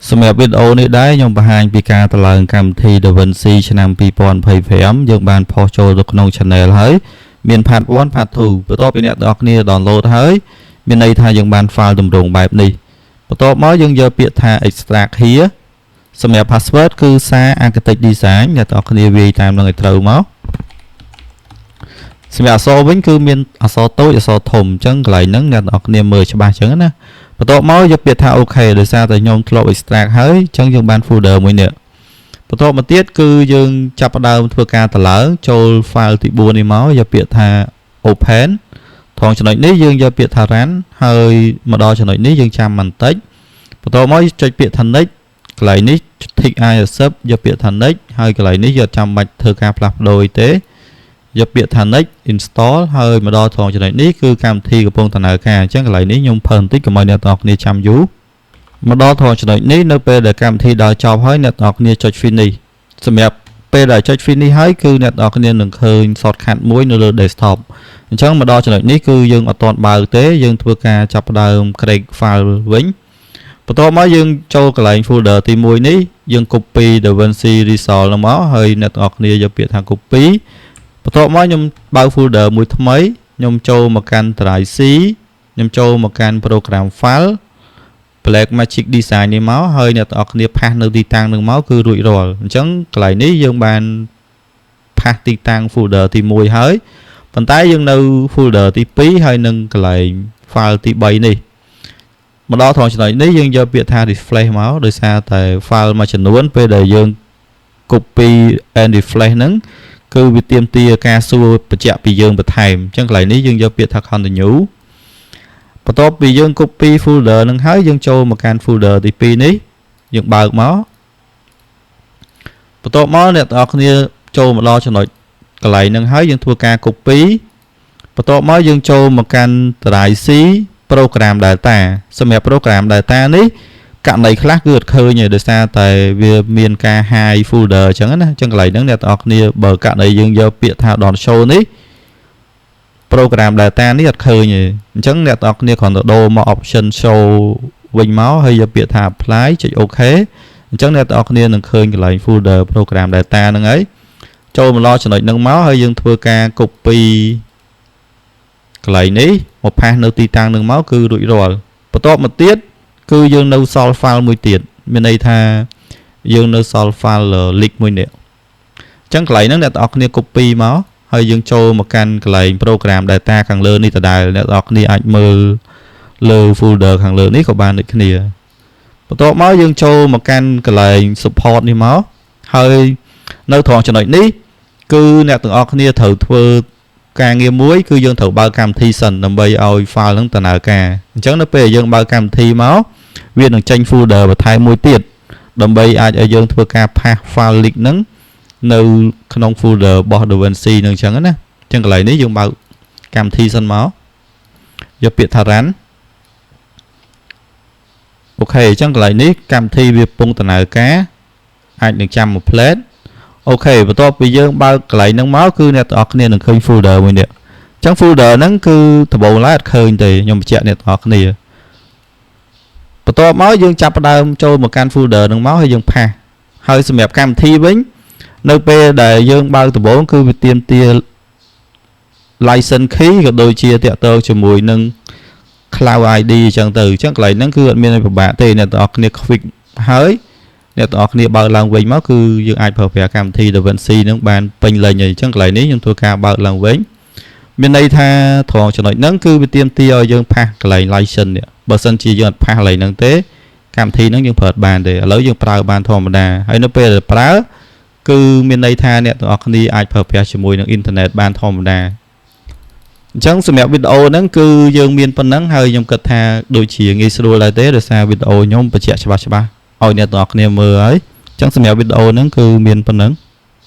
សម្រាប់វីដេអូនេះដែរខ្ញុំបង្ហាញពីការតម្លើងកម្មវិធី DaVinci ឆ្នាំ 2025 យើងបានផុសចូលទៅក្នុង channel ហើយមាន part 1 part 2 បន្ទាប់ពីអ្នកទាំងអស់គ្នា download ហើយមានន័យថាយើងបាន file ទម្រង់បែបនេះបន្ទាប់មកយើងយកពាក្យថា extract here សម្រាប់ password គឺសារ Architect Design អ្នកទាំងអស់គ្នាវាយតាមនឹងឲ្យត្រូវមកសម្រាប់អក្សរវិញគឺមានអក្សរតូចអក្សរធំអញ្ចឹងកន្លែងហ្នឹងអ្នកទាំងអស់គ្នាមើលច្បាស់អញ្ចឹងណាបន្ទាប់មកយកពាក្យថា OK ដោយសារតែខ្ញុំធ្លាប់ extract ហើយអញ្ចឹងយើងបាន folder មួយនេះបន្ទាប់មកទៀតគឺយើងចាប់ផ្ដើមធ្វើការតម្លើងចូល file ទី4នេះមកយកពាក្យថា open ថងចំណុចនេះយើងយកពាក្យថា run ហើយមកដល់ចំណុចនេះយើងចាំបន្តិចបន្ទាប់មកចុចពាក្យថា next កន្លែងនេះ tick I accept យកពាក្យថា next ហើយកន្លែងនេះយកចាំបាច់ធ្វើការផ្លាស់ប្ដូរទេយកពាក្យថា next install ហើយមកដល់ត្រង់ចំណុចនេះគឺកម្មវិធីកំពុងដំណើរការអញ្ចឹងកន្លែងនេះខ្ញុំផើបន្តិចកុំឲ្យអ្នកទាំងអស់គ្នាចាំយូរមកដល់ត្រង់ចំណុចនេះនៅពេលដែលកម្មវិធីដល់ចប់ហើយអ្នកទាំងអស់គ្នាចុច finish សម្រាប់ពេលដែលចុច finish ហើយគឺអ្នកទាំងអស់គ្នានឹងឃើញ shortcut មួយនៅលើ desktop អញ្ចឹងមកដល់ចំណុចនេះគឺយើងអត់ទាន់បើកទេយើងធ្វើការចាប់ផ្ដើម create file វិញបន្ទាប់មកយើងចូលកន្លែង folder ទី1នេះយើង copy DaVinci Resolve នោះមកហើយអ្នកទាំងអស់គ្នាយកពាក្យថា copyបន្ទាប់មកខ្ញុំបើក folder មួយថ្មីខ្ញុំចូលមកកាន់ drive C ខ្ញុំចូលមកកាន់ program file Blackmagic Design នេះមកហើយអ្នកទាំងអស់គ្នាផាសនៅទីតាំងនឹងមកគឺរួចរាល់អញ្ចឹងកន្លែងនេះយើងបានផាសទីតាំង folder ទី1ហើយប៉ុន្តែយើងនៅ folder ទី2ហើយនឹងកន្លែង file ទី3នេះមកដល់ត្រង់ចំណុចនេះយើងយកពាក្យថា refresh មកដោយសារតែ file មួយចំនួនពេលដែលយើង copy and refresh ហ្នឹងគឺវាទាមទារការសួរបញ្ជាក់ពីយើងបន្ថែមអញ្ចឹងកន្លែងនេះយើងយកពាក្យថា continue បន្ទាប់ពីយើង copy folder នឹងហើយយើងចូលមកកាន់ folder ទី2នេះយើងបើកមកបន្ទាប់មកអ្នកទាំងអស់គ្នាចូលមកដល់ចំណុចកន្លែងនឹងហើយយើងធ្វើការ copy បន្ទាប់មកយើងចូលមកកាន់ drive C program data សម្រាប់ program data នេះករណីខ្លះគឺអត់ឃើញទេដោយសារតែវាមានការ hide folder អញ្ចឹងណាអញ្ចឹងកន្លែងហ្នឹងអ្នកទាំងអស់គ្នាបើករណីយើងយកពាក្យថា don't show នេះ program data នេះអត់ឃើញទេអញ្ចឹងអ្នកទាំងអស់គ្នាគ្រាន់តែដូរមក option show វិញមកហើយយកពាក្យថា apply ចុច OK អញ្ចឹងអ្នកទាំងអស់គ្នានឹងឃើញកន្លែង folder program data ហ្នឹងហើយចូលមកដល់ចំណុចហ្នឹងមកហើយយើងធ្វើការ copy កន្លែងនេះមកផាសនៅទីតាំងហ្នឹងមកគឺរួចរាល់បន្ទាប់មកទៀតគឺយើងនៅសល់ file មួយទៀតមានន័យថាយើងនៅសល់ file leak មួយនេះអញ្ចឹងកន្លែងហ្នឹងអ្នកទាំងអស់គ្នា copy មកហើយយើងចូលមកកាន់កន្លែង program data ខាងលើនេះដដែលអ្នកទាំងអស់គ្នាអាចមើលលើ folder ខាងលើនេះក៏បានដូចគ្នាបន្ទាប់មកយើងចូលមកកាន់កន្លែង support នេះមកហើយនៅត្រង់ចំណុចនេះគឺអ្នកទាំងអស់គ្នាត្រូវធ្វើការងារមួយគឺយើងត្រូវបើកកម្មវិធីសិនដើម្បីឲ្យ file ហ្នឹងដំណើរការអញ្ចឹងនៅពេលយើងបើកកម្មវិធីមកវានឹងចេញ folder បន្ថែមមួយទៀតដើម្បីអាចឲ្យយើងធ្វើការផាស file leak ហ្នឹងនៅក្នុង folder របស់ DaVinci ហ្នឹងអញ្ចឹងណាអញ្ចឹងកន្លែងនេះយើងបើកកម្មវិធីសិនមកយកពាក្យថា run អូខេអញ្ចឹងកន្លែងនេះកម្មវិធីវាពងដំណើរការអាចនឹងចាំមួយ plate អូខេបន្ទាប់ពីយើងបើកកន្លែងហ្នឹងមកគឺអ្នកទាំងអស់គ្នានឹងឃើញ folder មួយនេះអញ្ចឹង folder ហ្នឹងគឺដំបូងឡើយអត់ឃើញទេខ្ញុំបញ្ជាក់អ្នកទាំងអស់គ្នាបន្ទាប់មកយើងចាប់ផ្ដើមចូលមកកាន់ folder ហ្នឹងមកហើយយើងផាសហើយសម្រាប់កម្មវិធីវិញនៅពេលដែលយើងបើកដំបូងគឺវាទាមទារ license key ក៏ដូចជាតាក់ទងជាមួយនឹង cloud ID អញ្ចឹងទៅអញ្ចឹងកន្លែងហ្នឹងគឺអត់មានអីពិបាកទេអ្នកទាំងអស់គ្នា quick ហើយអ្នកទាំងអស់គ្នាបើកឡើងវិញមកគឺយើងអាចប្រើប្រាស់កម្មវិធី DaVinci នឹងបានពេញលេញហើយអញ្ចឹងកន្លែងនេះខ្ញុំធ្វើការបើកឡើងវិញមានន័យថាត្រង់ចំណុចហ្នឹងគឺវាទាមទារឲ្យយើងផាសកន្លែង license នេះបើសិនជាយើងអត់ផាសកន្លែងហ្នឹងទេកម្មវិធីហ្នឹងយើងប្រើបានទេឥឡូវយើងប្រើបានធម្មតាហើយនៅពេលដែលប្រើគឺមានន័យថាអ្នកទាំងអស់គ្នាអាចប្រើប្រាស់ជាមួយនឹងអ៊ីនធឺណិតបានធម្មតាអញ្ចឹងសម្រាប់វីដេអូហ្នឹងគឺយើងមានប៉ុណ្ណឹងហើយខ្ញុំគិតថាដូចជាងាយស្រួលដែរទេដោយសារវីដេអូខ្ញុំបញ្ជាក់ច្បាស់ៗឲ្យអ្នកទាំងអស់គ្នាមើលហើយអញ្ចឹងសម្រាប់វីដេអូហ្នឹងគឺមានប៉ុណ្ណឹង